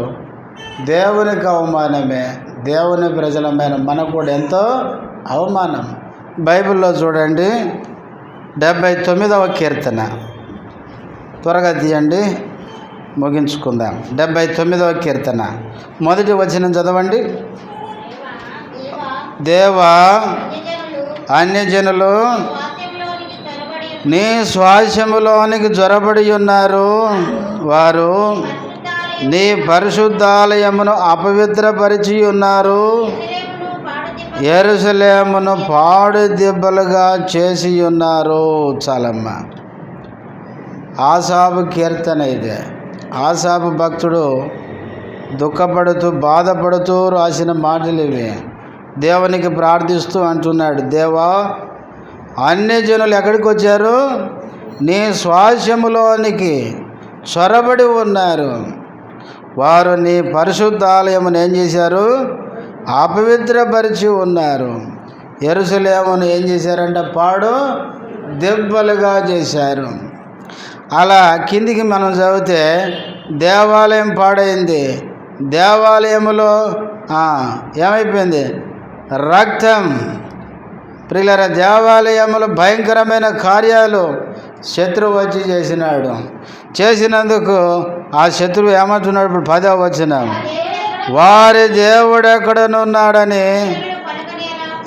దేవునికి అవమానమే, దేవుని ప్రజలమైన మనకు కూడా ఎంతో అవమానం. బైబిల్లో చూడండి, 79వ కీర్తన, త్వరగా తీయండి, ముగించుకుందాం. 79వ కీర్తన మొదటి వచనం చదవండి. దేవా, అన్యజనులు నీ స్వాస్యములోనికి జొరబడి ఉన్నారు, వారు నీ పరిశుద్ధాలయమును అపవిత్రపరిచి ఉన్నారు, యెరూషలేమును పాడు దిబ్బలుగా చేసి ఉన్నారు. చాలమ్మ. ఆసాపు కీర్తన ఇదే. ఆసాపు భక్తుడు దుఃఖపడుతూ బాధపడుతూ రాసిన మాటలు ఇవి. దేవునికి ప్రార్థిస్తూ అంటున్నాడు, దేవా, అన్యజనులు ఎక్కడికి వచ్చారు? నీ స్వాస్యములోనికి చొరబడి ఉన్నారు, వారు నీ పరిశుద్ధాలయమును ఏం చేశారు? అపవిత్రపరిచి ఉన్నారు. యెరూషలేమును ఏం చేశారంట? పాడు దెబ్బలుగా చేశారు. అలా కిందికి మనం చదివితే దేవాలయం పాడైంది. దేవాలయములో ఏమైపోయింది? రక్తం. ప్రియులారా, దేవాలయములో భయంకరమైన కార్యాలు శత్రువు వచ్చి చేసినాడు. చేసినందుకు ఆ శత్రువు ఏమంటున్నాడు? ఇప్పుడు 10వ వచనం, వారి దేవుడు ఎక్కడనున్నాడని.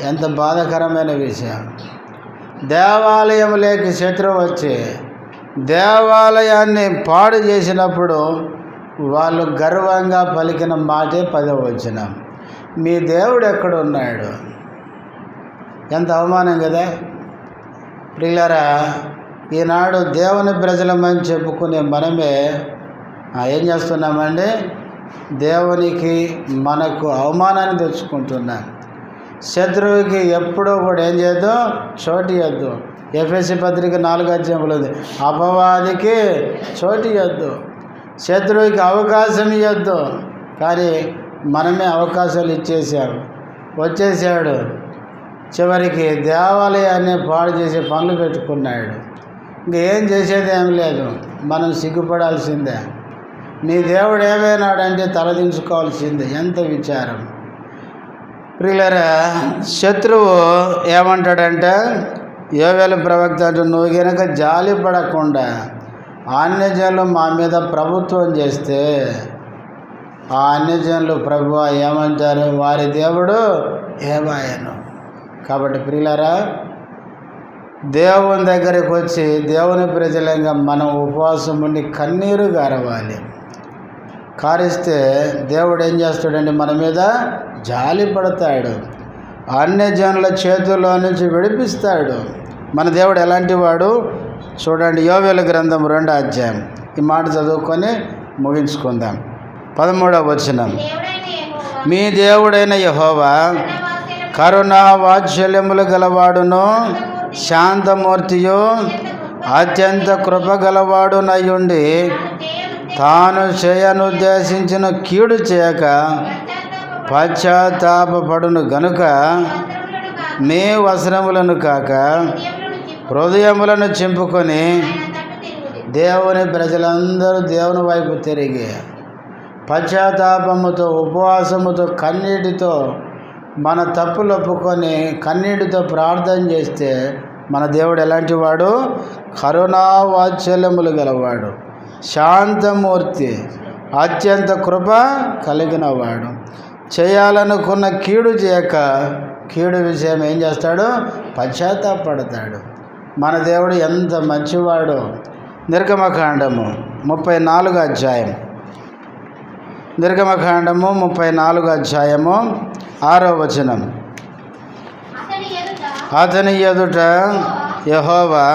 ఎంత బాధాకరమైన విషయం. దేవాలయంలోకి శత్రువు వచ్చి దేవాలయాన్ని పాడు చేసినప్పుడు వాళ్ళు గర్వంగా పలికిన మాటే 10వ వచనం, మీ దేవుడు ఎక్కడున్నాడు. ఎంత అవమానం కదా ప్రియులారా. ఈనాడు దేవుని ప్రజలమని చెప్పుకునే మనమే ఏం చేస్తున్నామండి? దేవునికి మనకు అవమానాన్ని తెచ్చుకుంటున్నాం. శత్రువుకి ఎప్పుడూ కూడా ఏం చేయొద్దు? చోటు ఇవ్వద్దు. ఎఫెసీ పత్రిక 4వ అధ్యాయంలో ఉంది, అపవాదికి చోటు ఇవ్వద్దు, శత్రువుకి అవకాశం ఇవ్వద్దు. కానీ మనమే అవకాశాలు ఇచ్చేసాము. వచ్చేసాడు, చివరికి దేవాలయాన్ని పాడు చేసే పనులు పెట్టుకున్నాడు. ఇంకేం చేసేది ఏం లేదు, మనం సిగ్గుపడాల్సిందే. నీ దేవుడు ఏమైనాడంటే తలదించుకోవాల్సిందే. ఎంత విచారం ప్రియులారా. శత్రువు ఏమంటాడంటే, యోవేలు ప్రవక్త అంటే, నువ్వు కనుక జాలి పడకుండా అన్యజనులు మా మీద ప్రభుత్వం చేస్తే ఆ అన్యజనులు ప్రభువా ఏమంటారు? వారి దేవుడు ఏమాయను. కాబట్టి ప్రియులారా, దేవుని దగ్గరికి వచ్చి దేవుని ప్రజలంగా మనం ఉపవాసం ఉండి కన్నీరు గారవాలి. కారిస్తే దేవుడు ఏం చేస్తాడండి? మన మీద జాలి పడతాడు, అన్యజనుల చేతుల్లో నుంచి విడిపిస్తాడు. మన దేవుడు ఎలాంటి వాడు చూడండి. యోవేలు గ్రంథం 2వ అధ్యాయం ఈ మాట చదువుకొని ముగించుకుందాం. 13వ వచనం, మీ దేవుడైన యెహోవా కరుణా వాత్సల్యములు గలవాడును, శాంతమూర్తియు, అత్యంత కృపగలవాడునయుండి, తాను చేయనుద్దేశించిన కీడు చేయక పశ్చాత్తాపపడును గనుక మీ వస్త్రములను కాక హృదయములను చింపుకొని. దేవుని ప్రజలందరూ దేవుని వైపు తిరిగి పశ్చాత్తాపముతో, ఉపవాసముతో, కన్నీటితో మన తప్పులు ఒప్పుకొని కన్నీటితో ప్రార్థన చేస్తే మన దేవుడు ఎలాంటి వాడు? కరుణా వాత్సల్యములు గలవాడు, శాంతమూర్తి, అత్యంత కృప కలిగిన వాడు. చేయాలనుకున్న కీడు చేయక కీడు విషయం ఏం చేస్తాడు? పశ్చాత్తాపడతాడు. మన దేవుడు ఎంత మంచివాడు. నిర్గమకాండము 34వ అధ్యాయం, నిర్గమకాండము 34వ అధ్యాయము 6వ వచనం, అతని ఎదుట యెహోవా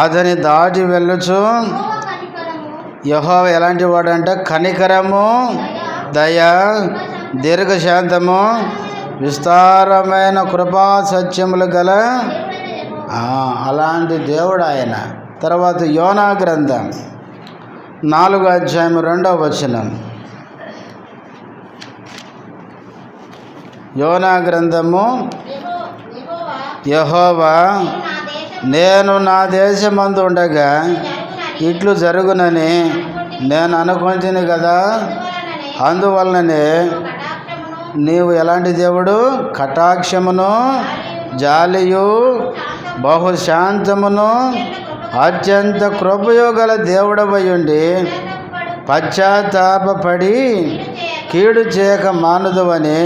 అతని దాటి వెళ్ళుచు. యెహోవా ఎలాంటి వాడు అంటే కనికరము, దయ, దీర్ఘశాంతము, విస్తారమైన కృపా సత్యములు గల అలాంటి దేవుడు ఆయన. తర్వాత యోనా గ్రంథం 4వ అధ్యాయం 2వ వచనం, యోనా గ్రంథము. యెహోవా నేను నా దేశమందు ఉండగా ఇట్లు జరుగునని నేను అనుకుంటుని కదా, అందువలననే నీవు ఎలాంటి దేవుడు? కటాక్షమును, జాలియు, బహుశాంతమును, అత్యంత కృపయు గల దేవుడవై ఉండి పశ్చాత్తాపపడి కీడు చేయక మానుదువని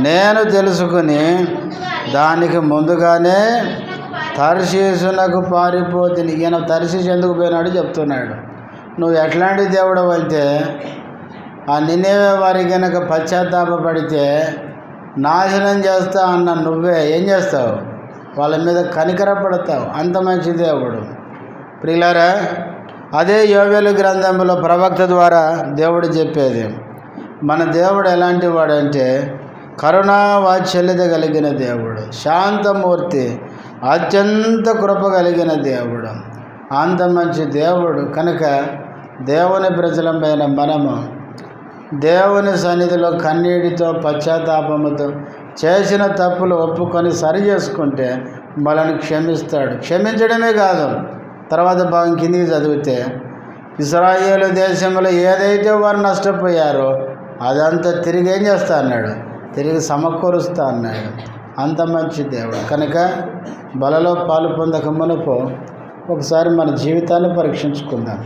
నేను తెలుసుకుని దానికి ముందుగానే తర్షీసునకు పారిపోతుంది. ఈయన తర్షీసు ఎందుకు పోయినాడు చెప్తున్నాడు. నువ్వు ఎట్లాంటి దేవుడు అయితే ఆ నినేవే వారి కనుక పశ్చాత్తాపడితే నాశనం చేస్తా అన్న నువ్వే ఏం చేస్తావు? వాళ్ళ మీద కనికరపడతావు. అంత మంచి దేవుడు. ప్రియులారా, అదే యోవేలు గ్రంథంలో ప్రవక్త ద్వారా దేవుడు చెప్పేది. మన దేవుడు ఎలాంటి వాడంటే కరుణా వాత్సల్యత కలిగిన దేవుడు, శాంతమూర్తి, అత్యంత కృప కలిగిన దేవుడు, అంత మంచి దేవుడు. కనుక దేవుని ప్రజలమైన మనము దేవుని సన్నిధిలో కన్నీటితో పశ్చాత్తాపముతో చేసిన తప్పులు ఒప్పుకొని సరి చేసుకుంటే మనల్ని క్షమిస్తాడు. క్షమించడమే కాదు, తర్వాత భాగం కిందికి చదివితే ఇశ్రాయేలు దేశంలో ఏదైతే వారు నష్టపోయారో అదంతా తిరిగి ఏం చేస్తా అన్నాడు? తిరిగి సమకూరుస్తా అన్నాడు. అంత మంచి దేవుడు. కనుక బలలో పాలు పొందక మునుపు ఒకసారి మన జీవితాన్ని పరీక్షించుకుందాం.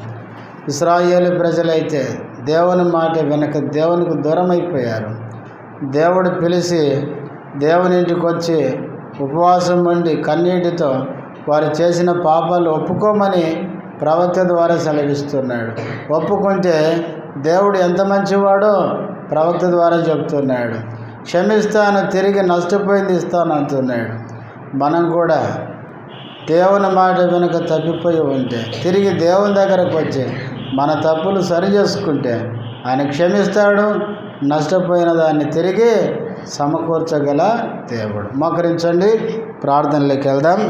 ఇశ్రాయేలు ప్రజలైతే దేవుని మాట వెనక దేవునికి దూరం అయిపోయారు. దేవుడు పిలిచి దేవుని ఇంటికి వచ్చి ఉపవాసం ఉండి కన్నీటితో వారు చేసిన పాపాలు ఒప్పుకోమని ప్రవక్త ద్వారా సెలవిస్తున్నాడు. ఒప్పుకుంటే దేవుడు ఎంత మంచివాడో ప్రవక్త ద్వారా చెప్తున్నాడు. క్షమిస్తాను, తిరిగి నష్టపోయింది ఇస్తాను అంటున్నాడు. మనం కూడా దేవుని మాట వెనుక తప్పిపోయి ఉంటే తిరిగి దేవుని దగ్గరకు వచ్చి మన తప్పులు సరి చేసుకుంటే ఆయన క్షమిస్తాడు. నష్టపోయిన దాన్ని తిరిగి సమకూర్చగల దేవుడు. మోకరించండి, ప్రార్థనలోకి వెళ్దాం.